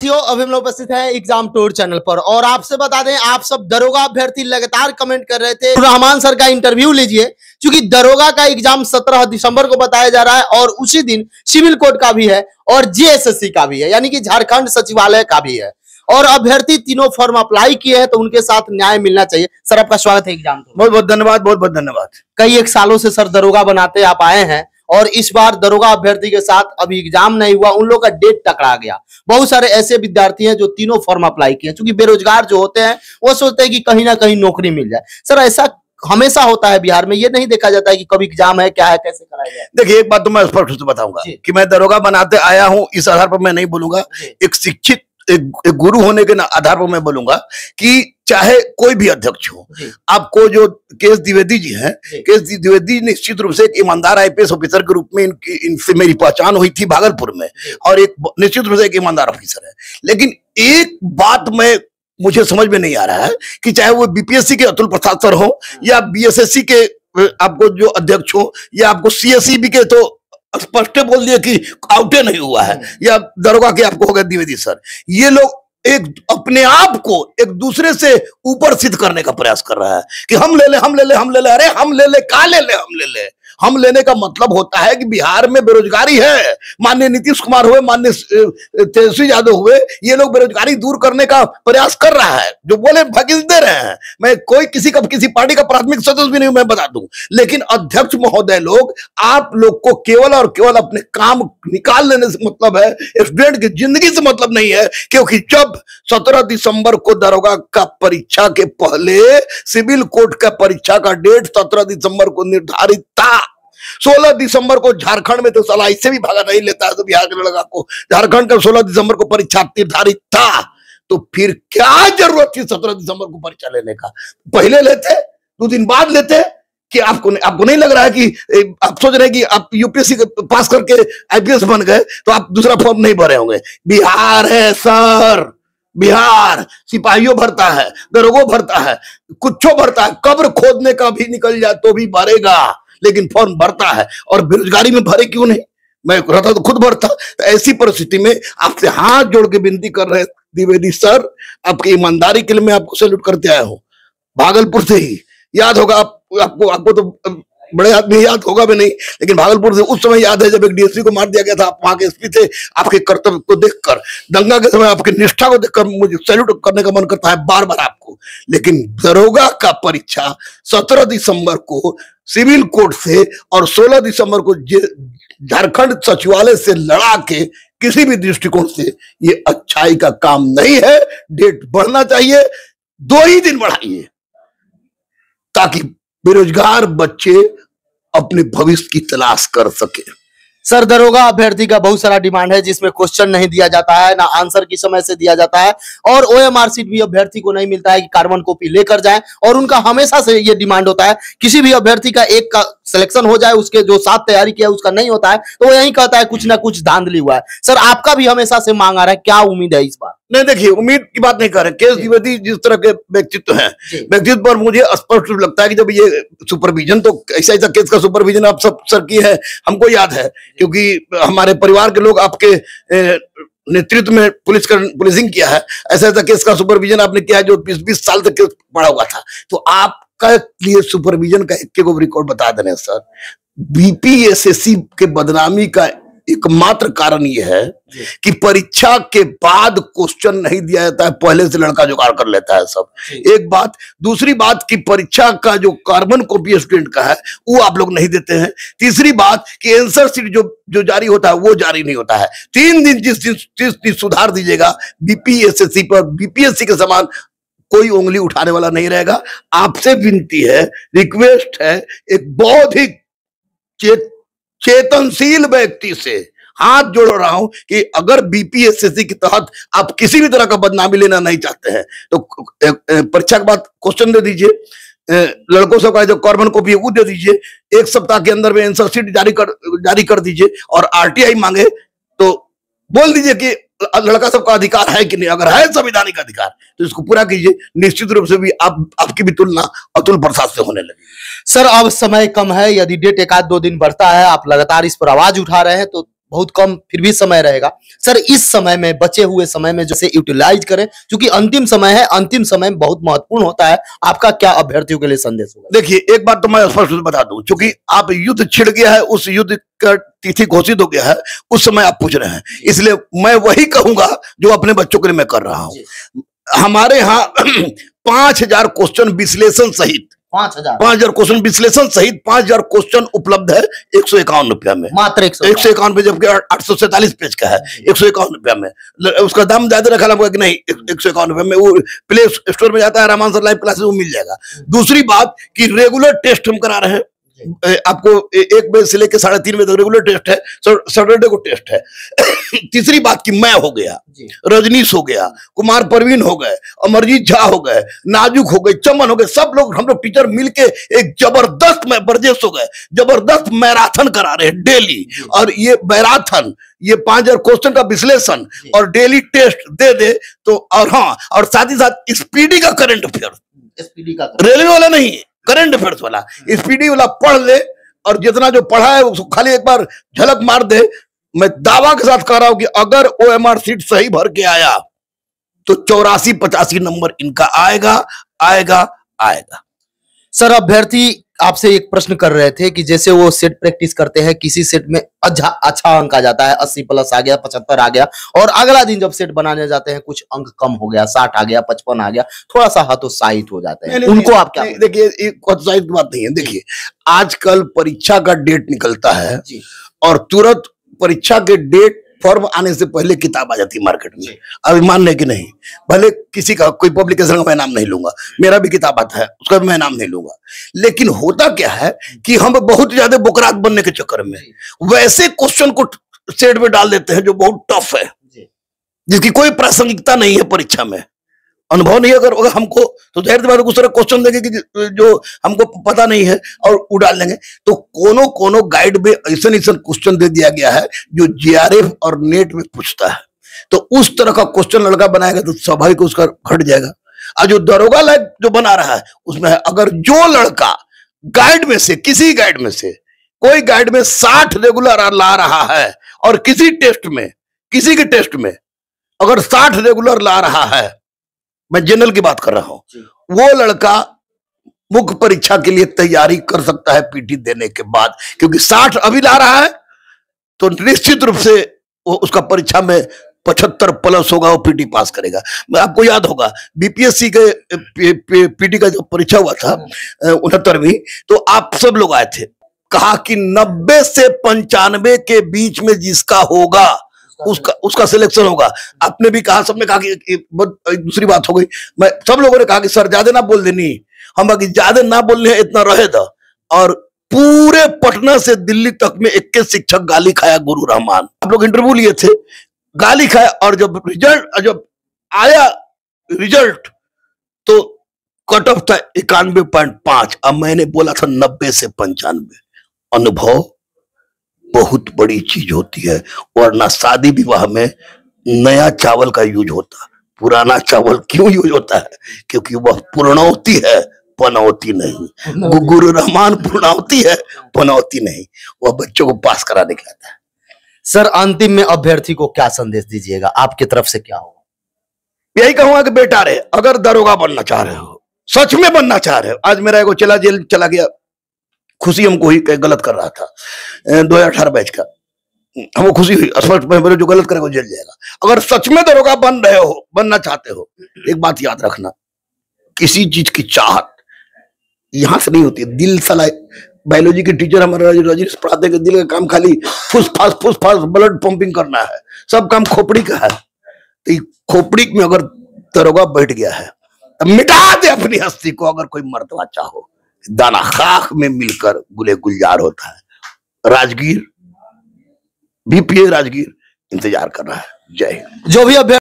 अभी हम लोग उपस्थित हैं एग्जाम टूर चैनल पर और आपसे बता दें आप सब दरोगा अभ्यर्थी लगातार कमेंट कर रहे थे रहमान सर का इंटरव्यू लीजिए क्योंकि दरोगा का एग्जाम 17 दिसंबर को बताया जा रहा है और उसी दिन सिविल कोड का भी है और जीएसएससी का भी है, यानी कि झारखंड सचिवालय का भी है और अभ्यर्थी तीनों फॉर्म अप्लाई किए हैं तो उनके साथ न्याय मिलना चाहिए। सर आपका स्वागत है एग्जाम। बहुत बहुत धन्यवाद, बहुत बहुत धन्यवाद। कई एक सालों से सर दरोगा बनाते आप आए हैं और इस बार दरोगा अभ्यर्थी के साथ अभी एग्जाम नहीं हुआ, उन लोगों का डेट टकरा गया। बहुत सारे ऐसे विद्यार्थी हैं जो तीनों फॉर्म अप्लाई किए, क्योंकि बेरोजगार जो होते हैं वो सोचते हैं कि कहीं ना कहीं नौकरी मिल जाए। सर ऐसा हमेशा होता है बिहार में, ये नहीं देखा जाता है कि कभी एग्जाम है क्या है कैसे कराया जाए? देखिए एक बात तो मैं स्पष्ट रूप से बताऊंगा कि मैं दरोगा बनाते आया हूं इस आधार पर मैं नहीं बोलूंगा। एक शिक्षित एक गुरु होने के आधार पर मैं बोलूंगा कि चाहे कोई भी अध्यक्ष हो, आपको जो केएस द्विवेदी जी हैं, केएस द्विवेदी निश्चित रूप से एक ईमानदार आईपीएस ऑफिसर के रूप में इनसे मेरी पहचान हुई थी भागलपुर में और एक निश्चित रूप से एक ईमानदार ऑफिसर है। लेकिन एक बात मुझे समझ में नहीं आ रहा है कि चाहे वो बीपीएससी के अतुल प्रसाद सर हो या बीएसएससी के आपको जो अध्यक्ष हो या आपको सीएसईबी के तो स्पष्ट बोल दिया कि आउटे नहीं हुआ है या दरोगा के आपको होगा द्विवेदी सर, ये लोग एक अपने आप को एक दूसरे से ऊपर सिद्ध करने का प्रयास कर रहा है कि हम ले ले हम ले ले हम ले ले। अरे हम ले ले का ले ले हम ले ले। हम लेने का मतलब होता है कि बिहार में बेरोजगारी है। माननीय नीतीश कुमार हुए, माननीय तेजस्वी यादव हुए, ये लोग बेरोजगारी दूर करने का प्रयास कर रहा है, जो बोले भगील दे रहे हैं। मैं कोई किसी पार्टी का प्राथमिक सदस्य भी नहीं, मैं बता दूं, लेकिन अध्यक्ष महोदय लोग आप लोग को केवल और केवल अपने काम निकाल लेने से मतलब है, स्टूडेंट की जिंदगी से मतलब नहीं है। क्योंकि जब 17 दिसंबर को दरोगा का परीक्षा के पहले सिविल कोर्ट का परीक्षा का डेट 17 दिसंबर को निर्धारित था, 16 दिसंबर को झारखंड में तो साला इससे भी भागा नहीं लेता है तो बिहार के लड़का को झारखंड का 16 दिसंबर को परीक्षा निर्धारित था, तो फिर क्या जरूरत थी 17 दिसंबर को परीक्षा लेने का? पहले लेते, 2 दिन बाद लेते। कि आपको नहीं लग रहा है कि आप सोच रहे हैं कि आप यूपीएससी पास करके आईपीएस बन गए तो आप दूसरा फॉर्म नहीं भरे होंगे? बिहार है सर, बिहार सिपाहियों भरता है, दरोगो भरता है, कुछो भरता है, कब्र खोदने का भी निकल जाए तो भी भरेगा, लेकिन फॉर्म भरता है। और बेरोजगारी में भरे क्यों नहीं? मैं रहता तो खुद भरता। तो ऐसी परिस्थिति में आपसे हाथ जोड़ के विनती कर रहे द्विवेदी सर, आपकी ईमानदारी के लिए मैं आपको सैल्यूट करते आया हूँ। भागलपुर से ही याद होगा आपको तो बड़े आदमी याद होगा भी नहीं, लेकिन भागलपुर से उस समय याद है जब एक डीएसपी को मार दिया गया था। आप वहां के एसपी थे, आपके कर्तव्य को देखकर, दंगा के समय आपकी निष्ठा को देखकर मुझे सैल्यूट करने का मन करता है बार बार आपको। लेकिन दरोगा का परीक्षा 17 दिसंबर को सिविल कोर्ट से और 16 दिसंबर को झारखंड सचिवालय से लड़ा के किसी भी दृष्टिकोण से ये अच्छाई का काम नहीं है। डेट बढ़ना चाहिए, 2 ही दिन बढ़ाइए ताकि बेरोजगार बच्चे अपने भविष्य की तलाश कर सके। सर दरोगा अभ्यर्थी का बहुत सारा डिमांड है जिसमें क्वेश्चन नहीं दिया जाता है, ना आंसर की समय से दिया जाता है और ओएमआर सीट भी अभ्यर्थी को नहीं मिलता है कि कार्बन कॉपी लेकर जाए। और उनका हमेशा से ये डिमांड होता है किसी भी अभ्यर्थी का एक का सिलेक्शन हो जाए, उसके जो साथ तैयारी किया उसका नहीं होता है तो वो यही कहता है कुछ ना कुछ धांधली हुआ है। सर आपका भी हमेशा से मांग आ रहा है, क्या उम्मीद है इस बार? नहीं देखिए, उम्मीद की बात नहीं कर रहे। केएस द्विवेदी जिस तरह के व्यक्तित्व हैं, व्यक्तित्व पर मुझे स्पष्ट लगता है कि जब ये सुपरविजन, तो ऐसा केस का सुपरविजन आप सब सर की है, हमको याद है क्योंकि हमारे परिवार के लोग आपके नेतृत्व में पुलिसिंग किया है। ऐसा केस का सुपरविजन आपने किया है जो 20-20 साल तक केस पड़ा हुआ था। तो आपका लिए सुपरविजन का एक रिकॉर्ड बता देने सर, बीपीएसएससी के बदनामी का एकमात्र कारण यह है कि परीक्षा के बाद क्वेश्चन नहीं दिया जाता है, पहले से लड़का जुगाड़ कर लेता है सब। एक बात, दूसरी बात कि परीक्षा का जो कार्बन कॉपी स्टूडेंट का है वो आप लोग नहीं देते हैं। तीसरी बात कि आंसर शीट जो जारी होता है वो जारी नहीं होता है। 3 दिन जिस दिन सुधार दीजिएगा बीपीएसएससी पर, बीपीएससी के समान कोई उंगली उठाने वाला नहीं रहेगा। आपसे विनती है, रिक्वेस्ट है, एक बौद्धिक चेतनशील व्यक्ति से हाथ जोड़ रहा हूं कि अगर बीपीएसएससी के तहत आप किसी भी तरह का बदनामी लेना नहीं चाहते हैं तो परीक्षा के बाद क्वेश्चन दे दीजिए। लड़कों सबका जो कार्बन कॉपी है वो दे दीजिए। 1 सप्ताह के अंदर में आंसर शीट जारी कर दीजिए और आरटीआई मांगे तो बोल दीजिए कि लड़का सबका अधिकार है कि नहीं। अगर है संवैधानिक अधिकार तो इसको पूरा कीजिए। निश्चित रूप से भी आपकी भी तुलना अतुल प्रसाद से होने लगी। सर अब समय कम है, यदि डेट 1-2 दिन बढ़ता है, आप लगातार इस पर आवाज उठा रहे हैं तो बहुत कम फिर भी समय रहेगा। सर इस समय में, बचे हुए समय में जैसे यूटिलाइज करें, क्योंकि अंतिम समय है, अंतिम समय बहुत महत्वपूर्ण होता है। आपका क्या अभ्यर्थियों के लिए संदेश होगा? देखिए, एक बात तो मैं स्पष्ट बता दूं, क्योंकि आप युद्ध छिड़ गया है, उस युद्ध का तिथि घोषित हो गया है, उस समय आप पूछ रहे हैं, इसलिए मैं वही कहूंगा जो अपने बच्चों के लिए मैं कर रहा हूं। हमारे यहाँ 5000 क्वेश्चन विश्लेषण सहित 5000 क्वेश्चन विश्लेषण सहित 5000 क्वेश्चन उपलब्ध है 151 रुपया में, मात्र 151 पे, जबकि 847 पेज का है 151 रुपया में। उसका दाम ज्यादा रखा लगा कि नहीं, 151 रुपया में वो प्ले स्टोर में जाता है, रामान सर लाइव क्लासेस, वो मिल जाएगा। दूसरी बात कि रेगुलर टेस्ट हम करा रहे हैं, आपको 1 बजे से लेकर 3:30 बजे तक रेगुलर टेस्ट है, सैटरडे को टेस्ट है। तीसरी बात कि मैं हो गया, रजनीश हो गया, कुमार परवीन हो गए, अमरजीत झा हो गए, नाजुक हो गए, चमन हो गए, सब लोग हम लोग टीचर मिलके एक जबरदस्त, मैं बरजेश हो गए, जबरदस्त मैराथन करा रहे हैं डेली। और ये मैराथन, ये 5000 क्वेश्चन का विश्लेषण और डेली टेस्ट दे दे तो, और हाँ, और साथ ही साथ स्पीडी का करंट अफेयर, रेलवे वाला नहीं, करंट अफेयर्स वाला, स्पीडी वाला पढ़ ले, और जितना जो पढ़ा है उसको खाली एक बार झलक मार दे। मैं दावा के साथ कह रहा हूं कि अगर OMR सीट सही भर के आया तो 84-85 नंबर इनका आएगा, आएगा, आएगा। सर अभ्यर्थी आपसे एक प्रश्न कर रहे थे कि जैसे वो सेट प्रैक्टिस करते हैं, किसी सेट में अच्छा अंक आ जाता है, 80+ आ गया, 75 आ गया, और अगला दिन जब सेट बनाने जाते हैं कुछ अंक कम हो गया, 60 आ गया, 55 आ गया, थोड़ा सा हतोत्साहित हो जाते हैं, उनको आप क्या? देखिए, हतोत्साहित की बात नहीं है। देखिए, आजकल परीक्षा का डेट निकलता है और तुरंत परीक्षा के डेट फॉर्म आने से पहले किताब आ जाती है मार्केट में। अभी मान लें कि नहीं, भले किसी का कोई पब्लिकेशन का मैं नाम नहीं लूंगा, मेरा भी किताब आता है, उसका भी मैं नाम नहीं लूंगा, लेकिन होता क्या है कि हम बहुत ज्यादा बुकरात बनने के चक्कर में वैसे क्वेश्चन को सेट में डाल देते हैं जो बहुत टफ है, जिसकी कोई प्रासंगिकता नहीं है परीक्षा में, अनुभव नहीं अगर हमको, तो जाहिर सी बात है कुछ तरह क्वेश्चन देंगे कि जो हमको पता नहीं है और उड़ाल लेंगे। तो कोनो गाइड में ऐसा क्वेश्चन दे दिया गया है जो JRF और नेट में पूछता है, तो उस तरह का क्वेश्चन लड़का बनाएगा तो स्वाभाविक उसका घट जाएगा। और जो दरोगा लाइव जो बना रहा है उसमें है, अगर जो लड़का गाइड में से, किसी गाइड में से, कोई गाइड में 60 रेगुलर ला रहा है और किसी टेस्ट में, किसी के टेस्ट में अगर 60 रेगुलर ला रहा है, मैं जनरल की बात कर रहा हूं, वो लड़का मुख्य परीक्षा के लिए तैयारी कर सकता है पीटी देने के बाद, क्योंकि 60 अभी ला रहा है तो निश्चित रूप से वो उसका परीक्षा में 75+ होगा, वो पीटी पास करेगा। मैं आपको याद होगा BPSC के पीटी का जो परीक्षा हुआ था 69वीं, तो आप सब लोग आए थे, कहा कि 90 से 95 के बीच में जिसका होगा उसका सिलेक्शन होगा। आपने भी कहा, सबने कहा कि दूसरी बात हो गई, मैं सब लोगों ने कहा कि सर ज्यादा ना बोल देनी, हम बाकी ज्यादा ना बोलने इतना रहे था। और पूरे पटना से दिल्ली तक में 21 शिक्षक गाली खाया गुरु रहमान, आप लोग इंटरव्यू लिए थे, गाली खाया। और जब आया रिजल्ट तो कट ऑफ था 91.5, अब मैंने बोला था 90 से 95। अनुभव बहुत बड़ी चीज होती है, वरना शादी विवाह में नया चावल का यूज होता, पुराना चावल क्यों यूज होता है? क्योंकि वह पूर्णौती है, पनौती नहीं। गुरु रहमान पूर्णौती है, पनौती नहीं। वह बच्चों को पास कराने के आता है। सर अंतिम में अभ्यर्थी को क्या संदेश दीजिएगा, आपकी तरफ से क्या होगा? यही कहूंगा कि बेटा रे, अगर दरोगा बनना चाह रहे हो, सच में बनना चाह रहे हो, आज मेरा एगो चला जेल चला गया, खुशी हमको हुई, गलत कर रहा था 2018 बैच का, हमको खुशी हुई, स्पष्ट में जो गलत करेगा जेल जाएगा। अगर सच में दरोगा बन रहे हो, बनना चाहते हो, एक बात याद रखना, किसी चीज की चाहत यहां से नहीं होती, दिल सला। बायोलॉजी के टीचर हमारे रजनीश पढ़ाते हैं, दिल का काम खाली फुस फास ब्लड पंपिंग करना है, सब काम खोपड़ी का है। तो खोपड़ी में अगर दरोगा बैठ गया है तो मिटा दे अपनी हस्ती को। अगर कोई मर्तबा चाहो, दाना खाक में मिलकर गुले गुलजार होता है। राजगीर, BPA राजगीर इंतजार कर रहा है। जय हिंद। जो भी अभ्यर्थी